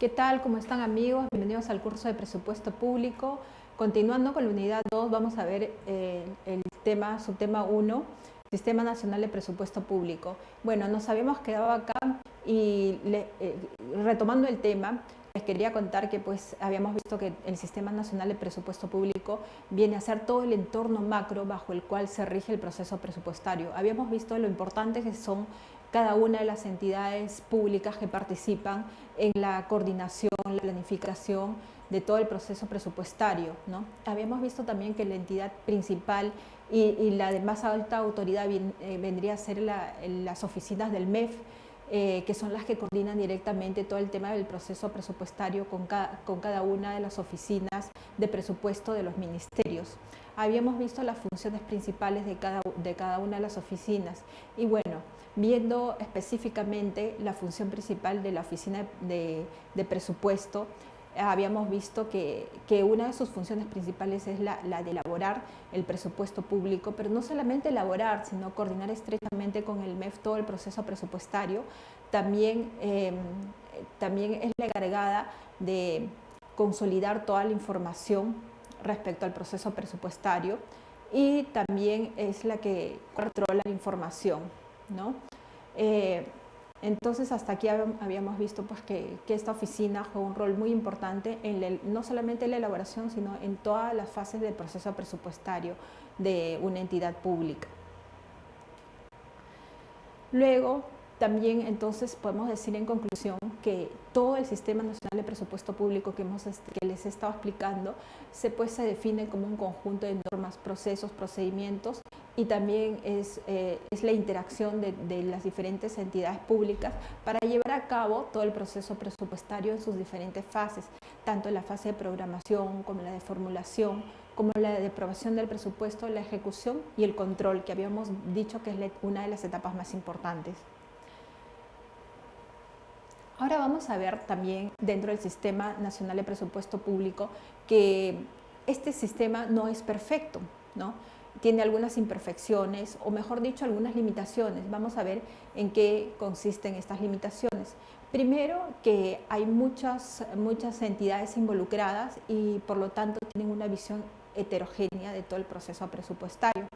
¿Qué tal? ¿Cómo están, amigos? Bienvenidos al curso de presupuesto público. Continuando con la unidad 2, vamos a ver el subtema 1, Sistema Nacional de Presupuesto Público. Bueno, nos habíamos quedado acá y retomando el tema, les quería contar que pues habíamos visto que el Sistema Nacional de Presupuesto Público viene a ser todo el entorno macro bajo el cual se rige el proceso presupuestario. Habíamos visto lo importante que son cada una de las entidades públicas que participan en la coordinación, la planificación de todo el proceso presupuestario, ¿no? Habíamos visto también que la entidad principal y la de más alta autoridad vendría a ser las oficinas del MEF, que son las que coordinan directamente todo el tema del proceso presupuestario con cada una de las oficinas de presupuesto de los ministerios. Habíamos visto las funciones principales de cada una de las oficinas y bueno, viendo específicamente la función principal de la oficina de presupuesto, habíamos visto que una de sus funciones principales es la de elaborar el presupuesto público, pero no solamente elaborar, sino coordinar estrechamente con el MEF todo el proceso presupuestario. También es la encargada de consolidar toda la información respecto al proceso presupuestario y también es la que controla la información, ¿no? Entonces hasta aquí habíamos visto pues, que esta oficina juega un rol muy importante no solamente en la elaboración, sino en todas las fases del proceso presupuestario de una entidad pública. Luego, también entonces podemos decir en conclusión que todo el Sistema Nacional de Presupuesto Público que les he estado explicando se define como un conjunto de normas, procesos, procedimientos y también es la interacción de las diferentes entidades públicas para llevar a cabo todo el proceso presupuestario en sus diferentes fases, tanto en la fase de programación como la de formulación, como la de aprobación del presupuesto, la ejecución y el control, que habíamos dicho que es una de las etapas más importantes. Ahora vamos a ver también dentro del Sistema Nacional de Presupuesto Público que este sistema no es perfecto, ¿no? Tiene algunas imperfecciones o mejor dicho algunas limitaciones. Vamos a ver en qué consisten estas limitaciones. Primero, que hay muchas entidades involucradas y por lo tanto tienen una visión heterogénea de todo el proceso presupuestario.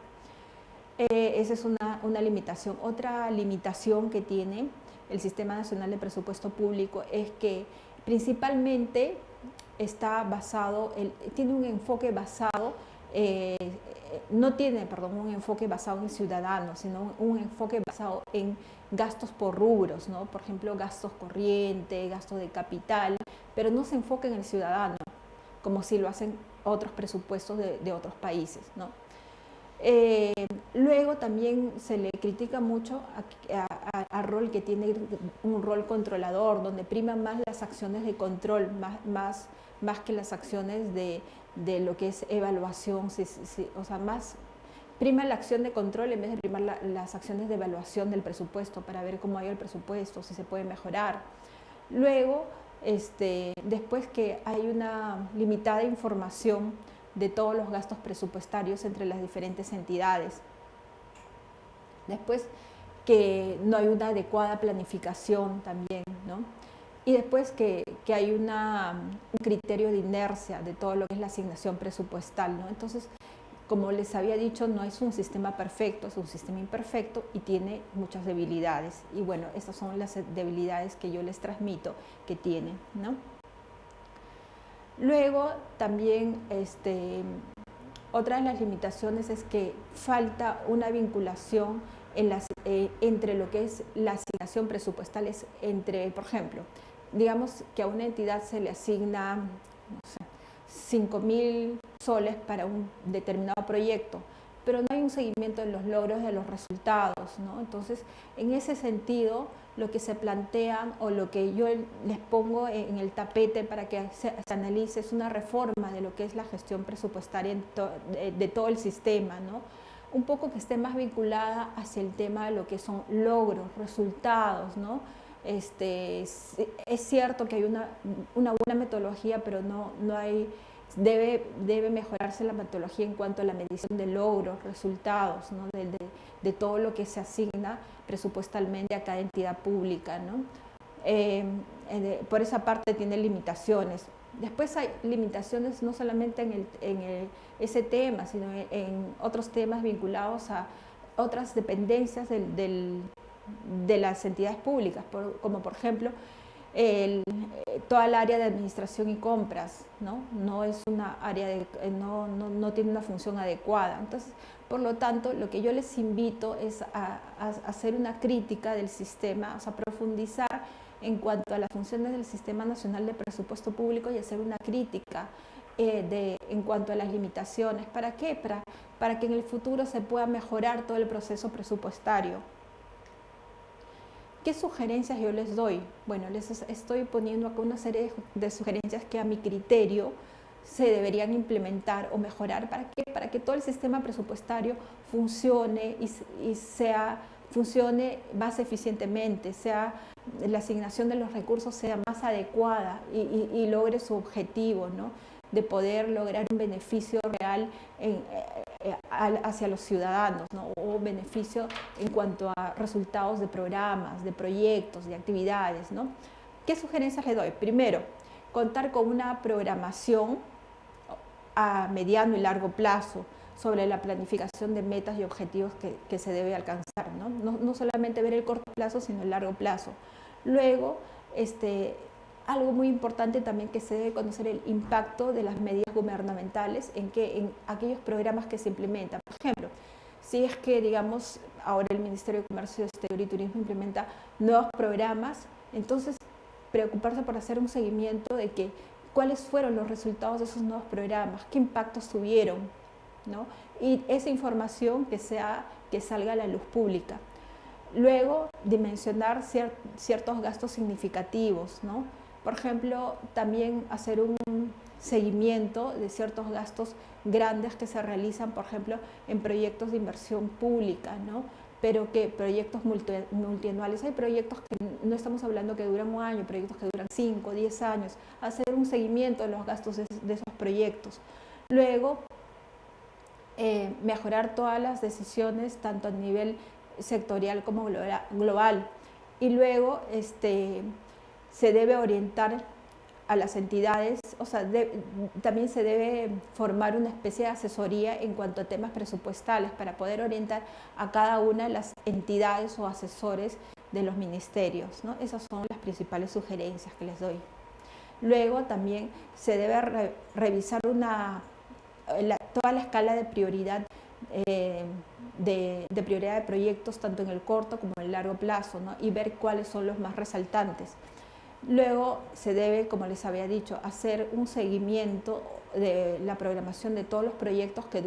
Esa es una limitación. Otra limitación que tiene el Sistema Nacional de Presupuesto Público es que principalmente tiene un enfoque basado, no tiene, un enfoque basado en ciudadanos, sino un enfoque basado en gastos por rubros, ¿no? Por ejemplo, gastos corrientes, gastos de capital, pero no se enfoca en el ciudadano, como si lo hacen otros presupuestos de otros países, ¿no? Luego también se le critica mucho al rol que tiene un rol controlador, donde priman más las acciones de control, más que las acciones de lo que es evaluación, o sea, más prima la acción de control en vez de primar las acciones de evaluación del presupuesto para ver cómo ha ido el presupuesto, si se puede mejorar. Luego, después que hay una limitada información de todos los gastos presupuestarios entre las diferentes entidades. Después que no hay una adecuada planificación también, ¿no? Y después que hay un criterio de inercia de todo lo que es la asignación presupuestal, ¿no? Entonces, como les había dicho, no es un sistema perfecto, es un sistema imperfecto y tiene muchas debilidades. Y bueno, estas son las debilidades que yo les transmito que tiene, ¿no? Luego también otra de las limitaciones es que falta una vinculación entre lo que es la asignación presupuestal, por ejemplo, digamos que a una entidad se le asigna, no sé, 5.000 soles para un determinado proyecto, pero no hay un seguimiento de los logros, de los resultados, ¿no? Entonces, en ese sentido, lo que se plantean o lo que yo les pongo en el tapete para que se analice es una reforma de lo que es la gestión presupuestaria de todo el sistema, ¿no? Un poco que esté más vinculada hacia el tema de lo que son logros, resultados, ¿no? Es cierto que hay una buena metodología, pero no hay... Debe mejorarse la metodología en cuanto a la medición de logros, resultados, ¿no? de todo lo que se asigna presupuestalmente a cada entidad pública, ¿no? Por esa parte tiene limitaciones. Después hay limitaciones no solamente ese tema, sino en otros temas vinculados a otras dependencias de las entidades públicas, como por ejemplo toda el área de administración y compras, no es una área no tiene una función adecuada. Entonces, por lo tanto, lo que yo les invito es a hacer una crítica del sistema, o sea, profundizar en cuanto a las funciones del Sistema Nacional de Presupuesto Público y hacer una crítica en cuanto a las limitaciones. ¿Para qué? Para que en el futuro se pueda mejorar todo el proceso presupuestario. ¿Qué sugerencias yo les doy? Bueno, les estoy poniendo acá una serie de sugerencias que a mi criterio se deberían implementar o mejorar. ¿Para qué? Para que todo el sistema presupuestario funcione funcione más eficientemente, la asignación de los recursos sea más adecuada y logre su objetivo, ¿no? De poder lograr un beneficio real hacia los ciudadanos, ¿no? O beneficio en cuanto a resultados de programas, de proyectos, de actividades, ¿no? ¿Qué sugerencias le doy? Primero, contar con una programación a mediano y largo plazo sobre la planificación de metas y objetivos que se debe alcanzar, ¿no? No solamente ver el corto plazo, sino el largo plazo. Luego, algo muy importante también, que se debe conocer el impacto de las medidas gubernamentales en aquellos programas que se implementan. Por ejemplo, si es que, digamos, ahora el Ministerio de Comercio, Exterior y Turismo implementa nuevos programas, entonces preocuparse por hacer un seguimiento de cuáles fueron los resultados de esos nuevos programas, qué impactos tuvieron, ¿no? Y esa información que salga a la luz pública. Luego, dimensionar ciertos gastos significativos, ¿no? Por ejemplo, también hacer un seguimiento de ciertos gastos grandes que se realizan, por ejemplo, en proyectos de inversión pública, ¿no? Pero que proyectos multianuales, hay proyectos que no estamos hablando que duran un año, proyectos que duran 5, 10 años, hacer un seguimiento de los gastos de esos proyectos. Luego, mejorar todas las decisiones, tanto a nivel sectorial como global. Y luego se debe orientar a las entidades, o sea, también se debe formar una especie de asesoría en cuanto a temas presupuestales para poder orientar a cada una de las entidades o asesores de los ministerios, ¿no? Esas son las principales sugerencias que les doy. Luego también se debe revisar toda la escala de prioridad de prioridad de proyectos, tanto en el corto como en el largo plazo, ¿no? Y ver cuáles son los más resaltantes. Luego se debe, como les había dicho, hacer un seguimiento de la programación de todos los proyectos que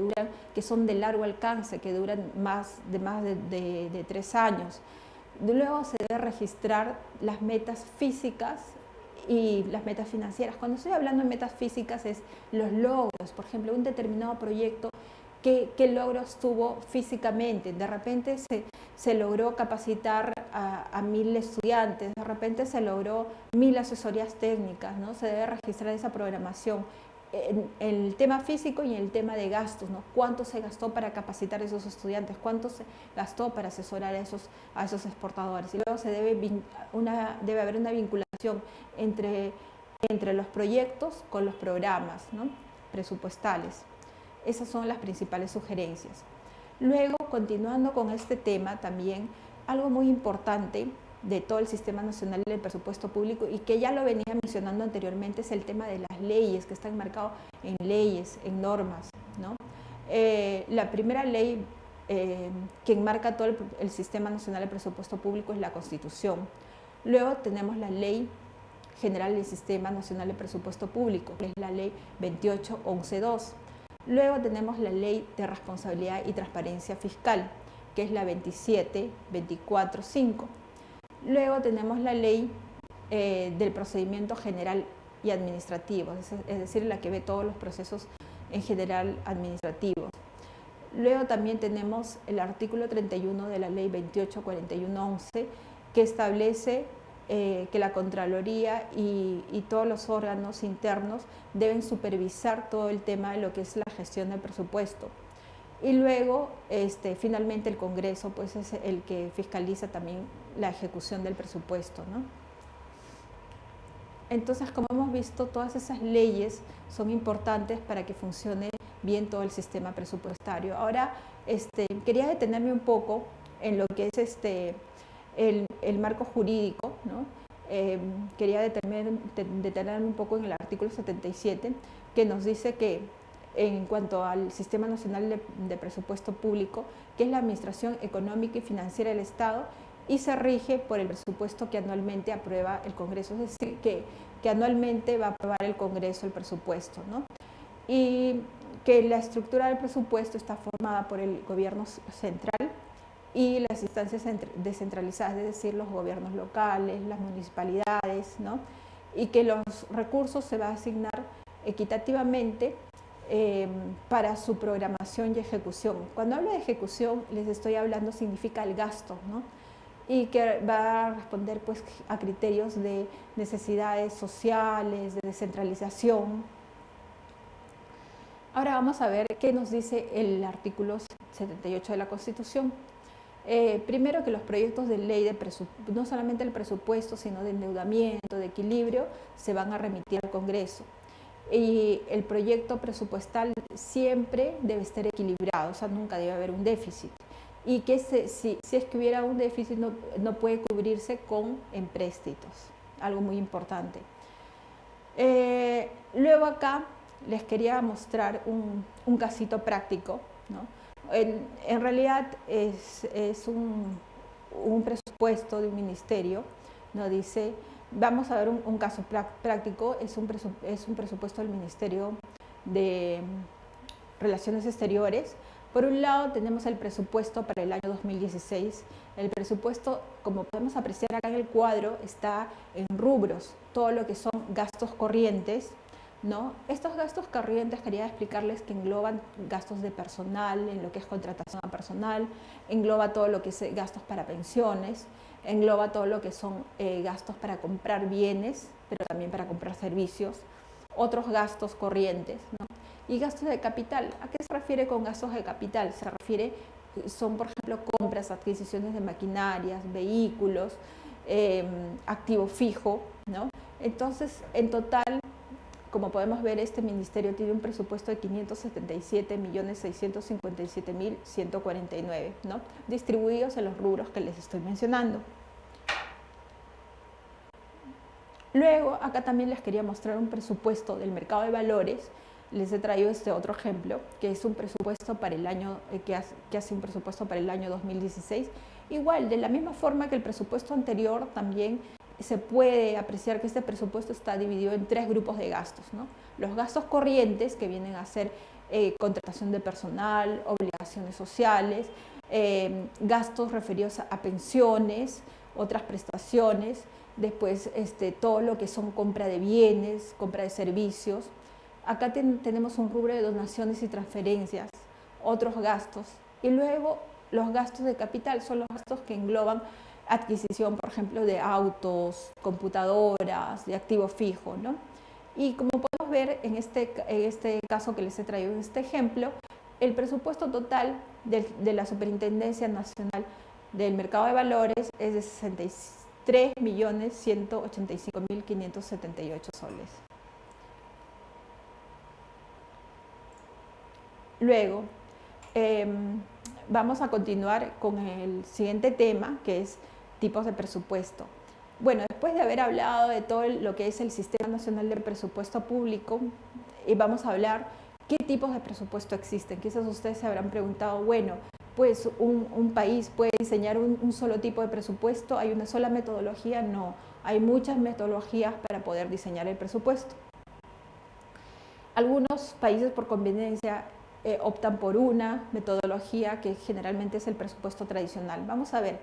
son de largo alcance, que duran más de 3 años. Luego se debe registrar las metas físicas y las metas financieras. Cuando estoy hablando de metas físicas es los logros. Por ejemplo, un determinado proyecto, ¿qué logros tuvo físicamente? De repente se logró capacitar a 1000 estudiantes, de repente se logró 1000 asesorías técnicas, ¿no? Se debe registrar esa programación en el tema físico y en el tema de gastos, ¿no? ¿Cuánto se gastó para capacitar a esos estudiantes? ¿Cuánto se gastó para asesorar a esos exportadores? Y luego debe haber una vinculación entre los proyectos con los programas, ¿no? Presupuestales. Esas son las principales sugerencias. Luego, continuando con este tema, también algo muy importante de todo el Sistema Nacional del Presupuesto Público, y que ya lo venía mencionando anteriormente, es el tema de las leyes, que está enmarcado en leyes, en normas, ¿no? La primera ley que enmarca todo el Sistema Nacional del Presupuesto Público es la Constitución. Luego tenemos la Ley General del Sistema Nacional de Presupuesto Público, que es la Ley 28.11.2. Luego tenemos la Ley de Responsabilidad y Transparencia Fiscal, que es la 27.24.5. Luego tenemos la Ley del Procedimiento General y Administrativo, es decir, la que ve todos los procesos en general administrativos. Luego también tenemos el artículo 31 de la Ley 28.41.11, que establece que la Contraloría y todos los órganos internos deben supervisar todo el tema de lo que es la gestión del presupuesto. Y luego, finalmente, el Congreso pues, es el que fiscaliza también la ejecución del presupuesto, ¿no? Entonces, como hemos visto, todas esas leyes son importantes para que funcione bien todo el sistema presupuestario. Ahora, quería detenerme un poco en lo que es el marco jurídico, ¿no? Quería detenerme un poco en el artículo 77, que nos dice que en cuanto al Sistema Nacional de Presupuesto Público, que es la administración económica y financiera del Estado, y se rige por el presupuesto que anualmente aprueba el Congreso, es decir, que anualmente va a aprobar el Congreso el presupuesto, ¿no? Y que la estructura del presupuesto está formada por el gobierno central y las instancias descentralizadas, es decir, los gobiernos locales, las municipalidades, ¿no? Y que los recursos se van a asignar equitativamente para su programación y ejecución. Cuando hablo de ejecución, les estoy hablando, significa el gasto, ¿no? Y que va a responder pues, a criterios de necesidades sociales, de descentralización. Ahora vamos a ver qué nos dice el artículo 78 de la Constitución. Primero, que los proyectos de ley, no solamente el presupuesto, sino de endeudamiento, de equilibrio, se van a remitir al Congreso. Y el proyecto presupuestal siempre debe estar equilibrado, o sea, nunca debe haber un déficit. Y que si es que hubiera un déficit, no puede cubrirse con empréstitos, algo muy importante. Luego acá les quería mostrar un casito práctico, ¿no? En realidad es un presupuesto de un ministerio, ¿no? Dice, vamos a ver un caso práctico, es un presupuesto del Ministerio de Relaciones Exteriores. Por un lado tenemos el presupuesto para el año 2016. El presupuesto, como podemos apreciar acá en el cuadro, está en rubros, todo lo que son gastos corrientes, ¿no? Estos gastos corrientes quería explicarles que engloban gastos de personal, en lo que es contratación a personal, engloba todo lo que es gastos para pensiones, engloba todo lo que son gastos para comprar bienes, pero también para comprar servicios, otros gastos corrientes, ¿no? Y gastos de capital. ¿A qué se refiere con gastos de capital? Se refiere, son por ejemplo compras, adquisiciones de maquinarias, vehículos, activo fijo, ¿no? Entonces, en total, como podemos ver, este ministerio tiene un presupuesto de 577.657.149, ¿no? Distribuidos en los rubros que les estoy mencionando. Luego, acá también les quería mostrar un presupuesto del mercado de valores. Les he traído este otro ejemplo, que es un presupuesto para el año, que hace un presupuesto para el año 2016. Igual, de la misma forma que el presupuesto anterior, también se puede apreciar que este presupuesto está dividido en 3 grupos de gastos, ¿no? Los gastos corrientes, que vienen a ser contratación de personal, obligaciones sociales, gastos referidos a pensiones, otras prestaciones, después todo lo que son compra de bienes, compra de servicios. Acá tenemos un rubro de donaciones y transferencias, otros gastos, y luego los gastos de capital son los gastos que engloban adquisición, por ejemplo, de autos, computadoras, de activo fijo, ¿no? Y como podemos ver en este caso que les he traído en este ejemplo, el presupuesto total de la Superintendencia Nacional del Mercado de Valores es de 63.185.578 soles. Luego, vamos a continuar con el siguiente tema, que es tipos de presupuesto. Bueno, después de haber hablado de todo lo que es el Sistema Nacional de Presupuesto Público, vamos a hablar qué tipos de presupuesto existen. Quizás ustedes se habrán preguntado, bueno, pues un país puede diseñar un solo tipo de presupuesto, ¿hay una sola metodología? No, hay muchas metodologías para poder diseñar el presupuesto. Algunos países por conveniencia optan por una metodología que generalmente es el presupuesto tradicional. Vamos a ver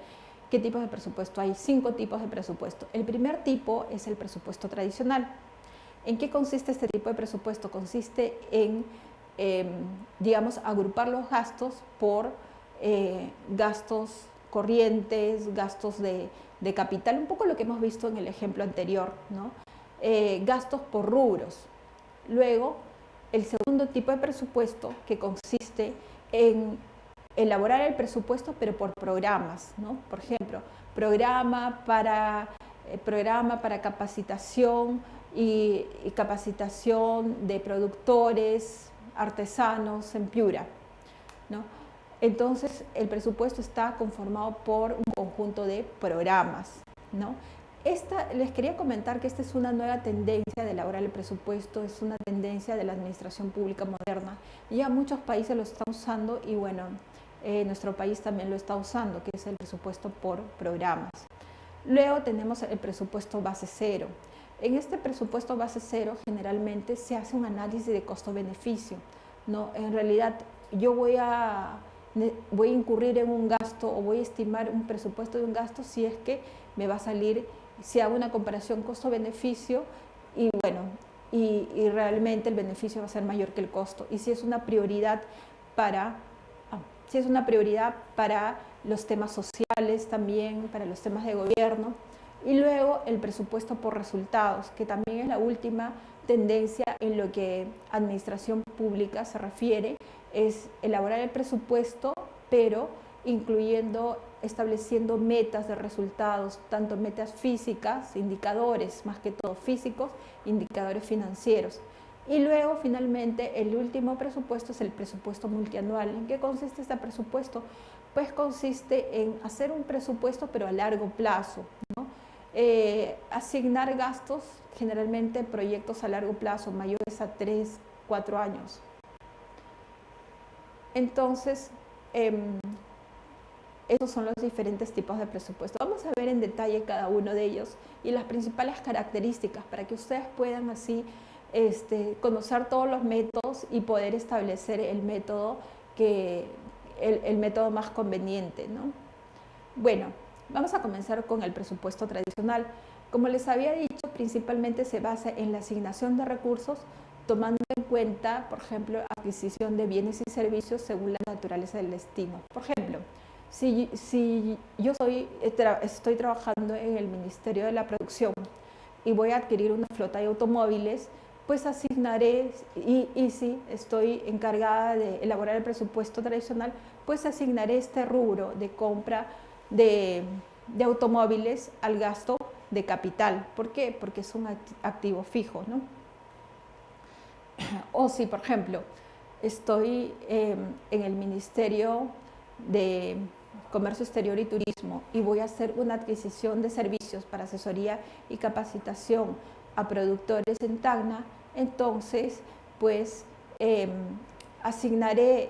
qué tipos de presupuesto. Hay 5 tipos de presupuesto. El primer tipo es el presupuesto tradicional. ¿En qué consiste este tipo de presupuesto? Consiste en, digamos, agrupar los gastos por gastos corrientes, gastos de capital, un poco lo que hemos visto en el ejemplo anterior, ¿no? Gastos por rubros. Luego, el segundo tipo de presupuesto, que consiste en elaborar el presupuesto pero por programas, ¿no? Por ejemplo, programa para programa para capacitación y capacitación de productores, artesanos en Piura, ¿no? Entonces, el presupuesto está conformado por un conjunto de programas, ¿no? Les quería comentar que esta es una nueva tendencia de elaborar el presupuesto, es una tendencia de la administración pública moderna. Ya muchos países lo están usando y bueno, nuestro país también lo está usando, que es el presupuesto por programas. Luego tenemos el presupuesto base cero. En este presupuesto base cero generalmente se hace un análisis de costo-beneficio, ¿no? En realidad yo voy a incurrir en un gasto o voy a estimar un presupuesto de un gasto si es que me va a salir, si hago una comparación costo-beneficio y bueno, y realmente el beneficio va a ser mayor que el costo. Y si es una prioridad para, los temas sociales también, para los temas de gobierno. Y luego el presupuesto por resultados, que también es la última tendencia en lo que administración pública se refiere, es elaborar el presupuesto, pero estableciendo metas de resultados, tanto metas físicas, indicadores más que todo físicos, indicadores financieros. Y luego, finalmente, el último presupuesto es el presupuesto multianual. ¿En qué consiste este presupuesto? Pues consiste en hacer un presupuesto, pero a largo plazo, ¿no? Asignar gastos, generalmente proyectos a largo plazo, mayores a 3, 4 años. Entonces, esos son los diferentes tipos de presupuesto. Vamos a ver en detalle cada uno de ellos y las principales características para que ustedes puedan así conocer todos los métodos y poder establecer el método más conveniente, ¿no? Bueno, vamos a comenzar con el presupuesto tradicional. Como les había dicho, principalmente se basa en la asignación de recursos, tomando en cuenta, por ejemplo, adquisición de bienes y servicios según la naturaleza del destino. Por ejemplo, si yo estoy trabajando en el Ministerio de la Producción y voy a adquirir una flota de automóviles, pues asignaré, y si estoy encargada de elaborar el presupuesto tradicional, pues asignaré este rubro de compra de automóviles al gasto de capital. ¿Por qué? Porque es un activo fijo, ¿no? O si, por ejemplo, estoy en el Ministerio de Comercio Exterior y Turismo y voy a hacer una adquisición de servicios para asesoría y capacitación a productores en Tacna, entonces pues asignaré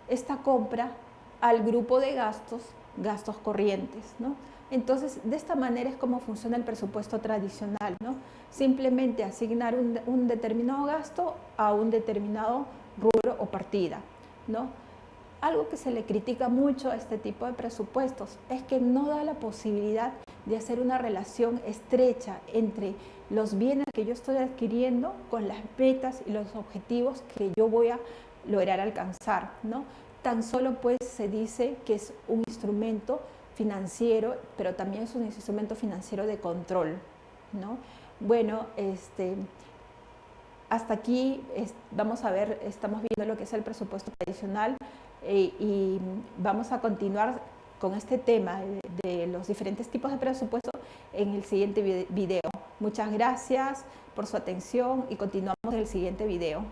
esta compra al grupo de gastos corrientes, ¿no? Entonces, de esta manera es como funciona el presupuesto tradicional, ¿no? Simplemente asignar un determinado gasto a un determinado rubro o partida, ¿no? Algo que se le critica mucho a este tipo de presupuestos es que no da la posibilidad de hacer una relación estrecha entre los bienes que yo estoy adquiriendo con las metas y los objetivos que yo voy a lograr alcanzar, ¿no? Tan solo pues se dice que es un instrumento financiero, pero también es un instrumento financiero de control, ¿no? Bueno, hasta aquí vamos a ver, estamos viendo lo que es el presupuesto tradicional y vamos a continuar con este tema de los diferentes tipos de presupuesto en el siguiente video. Muchas gracias por su atención y continuamos en el siguiente video.